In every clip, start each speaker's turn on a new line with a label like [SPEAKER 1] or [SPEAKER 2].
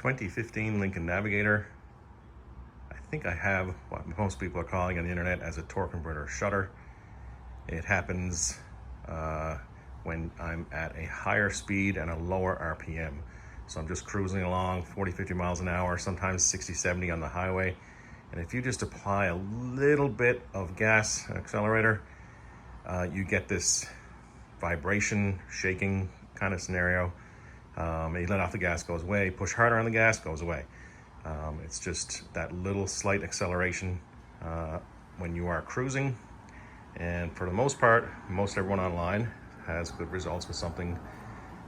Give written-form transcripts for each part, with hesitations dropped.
[SPEAKER 1] 2015 Lincoln Navigator. I think I have what most people are calling on the internet as a torque converter shudder. It happens when I'm at a higher speed and a lower RPM. So I'm just cruising along 40-50 miles an hour, sometimes 60-70 on the highway. And if you just apply a little bit of gas accelerator, you get this vibration, shaking kind of scenario. You let off the gas, goes away. Push harder on the gas, goes away. It's just that little slight acceleration when you are cruising. And for the most part, most everyone online has good results with something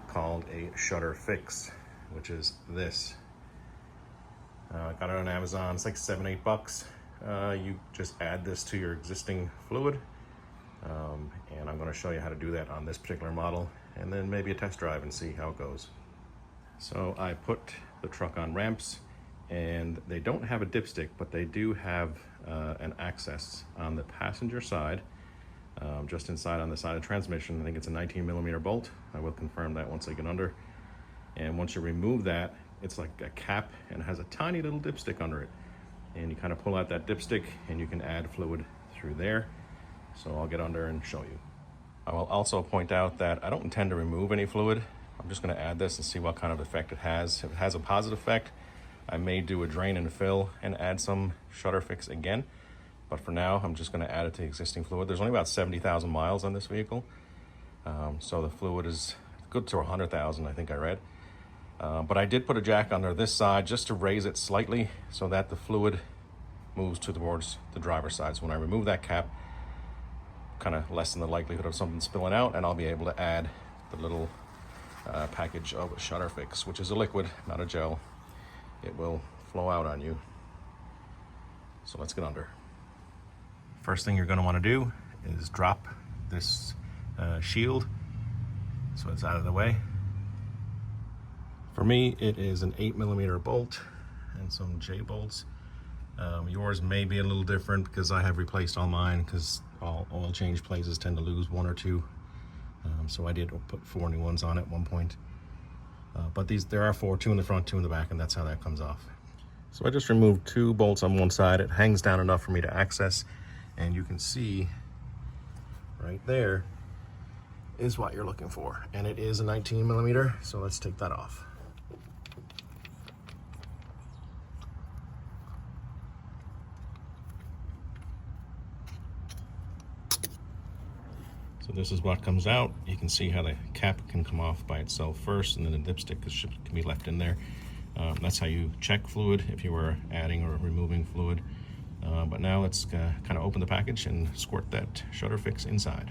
[SPEAKER 1] called a Shudder Fixx, which is this. I got it on Amazon. It's like $7-8. You just add this to your existing fluid, and I'm going to show you how to do that on this particular model, and then maybe a test drive and see how it goes. So I put the truck on ramps, and they don't have a dipstick, but they do have an access on the passenger side, just inside on the side of the transmission. I think it's a 19mm bolt. I will confirm that once I get under. And once you remove that, it's like a cap and has a tiny little dipstick under it. And you kind of pull out that dipstick and you can add fluid through there. So I'll get under and show you. I will also point out that I don't intend to remove any fluid. I'm just going to add this and see what kind of effect it has. If it has a positive effect, I may do a drain and fill and add some Shudder Fixx again. But for now, I'm just going to add it to existing fluid. There's only about 70,000 miles on this vehicle. So the fluid is good to 100,000, I think I read. But I did put a jack under this side just to raise it slightly so that the fluid moves towards the driver's side. So when I remove that cap, kind of lessen the likelihood of something spilling out, and I'll be able to add the little package of Shudder Fixx, which is a liquid, not a gel. It will flow out on you. So let's get under. First thing you're going to want to do is drop this shield so it's out of the way. For me, it is an 8mm bolt and some J bolts. Yours may be a little different because I have replaced all mine, because all oil change places tend to lose one or two. So I did put 4 new ones on at one point. But there are 4, 2 in the front, 2 in the back, and that's how that comes off. So I just removed 2 bolts on one side. It hangs down enough for me to access, and you can see right there is what you're looking for. And it is a 19mm, so let's take that off. So this is what comes out. You can see how the cap can come off by itself first, and then the dipstick can be left in there. That's how you check fluid if you were adding or removing fluid. But now let's kind of open the package and squirt that Shudder Fixx inside.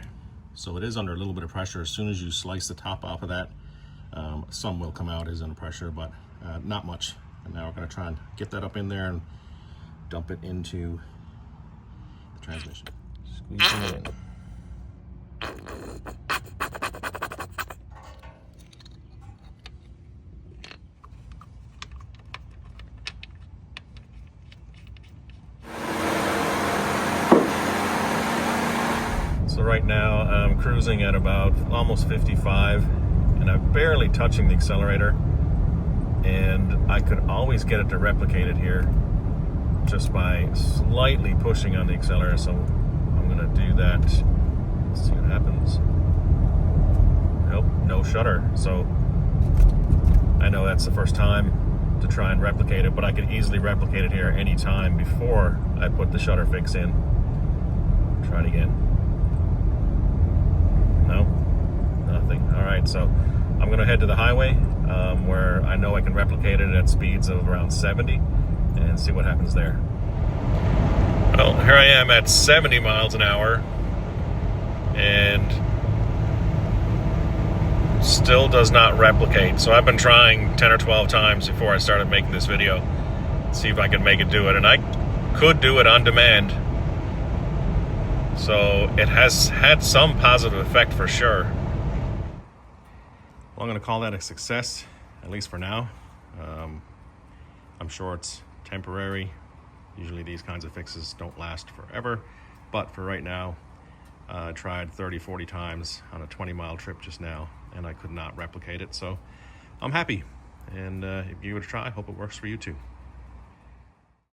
[SPEAKER 1] So it is under a little bit of pressure. As soon as you slice the top off of that, some will come out, is under pressure, but not much. And now we're going to try and get that up in there and dump it into the transmission. Squeeze it in. So right now I'm cruising at about almost 55, and I'm barely touching the accelerator, and I could always get it to replicate it here just by slightly pushing on the accelerator. So I'm going to do that. Let's see what happens. Nope, no shudder. So I know that's the first time to try and replicate it, but I could easily replicate it here anytime before I put the Shudder Fixx in. Try it again. No, nothing. All right, so I'm going to head to the highway where I know I can replicate it at speeds of around 70 and see what happens there. Well, here I am at 70 miles an hour. And still does not replicate. So I've been trying 10 or 12 times before I started making this video, see if I can make it do it. And I could do it on demand. So it has had some positive effect for sure. Well, I'm going to call that a success, at least for now. I'm sure it's temporary. Usually these kinds of fixes don't last forever. But for right now, I tried 30-40 times on a 20-mile trip just now, and I could not replicate it. So I'm happy. And if you give it a try, I hope it works for you too.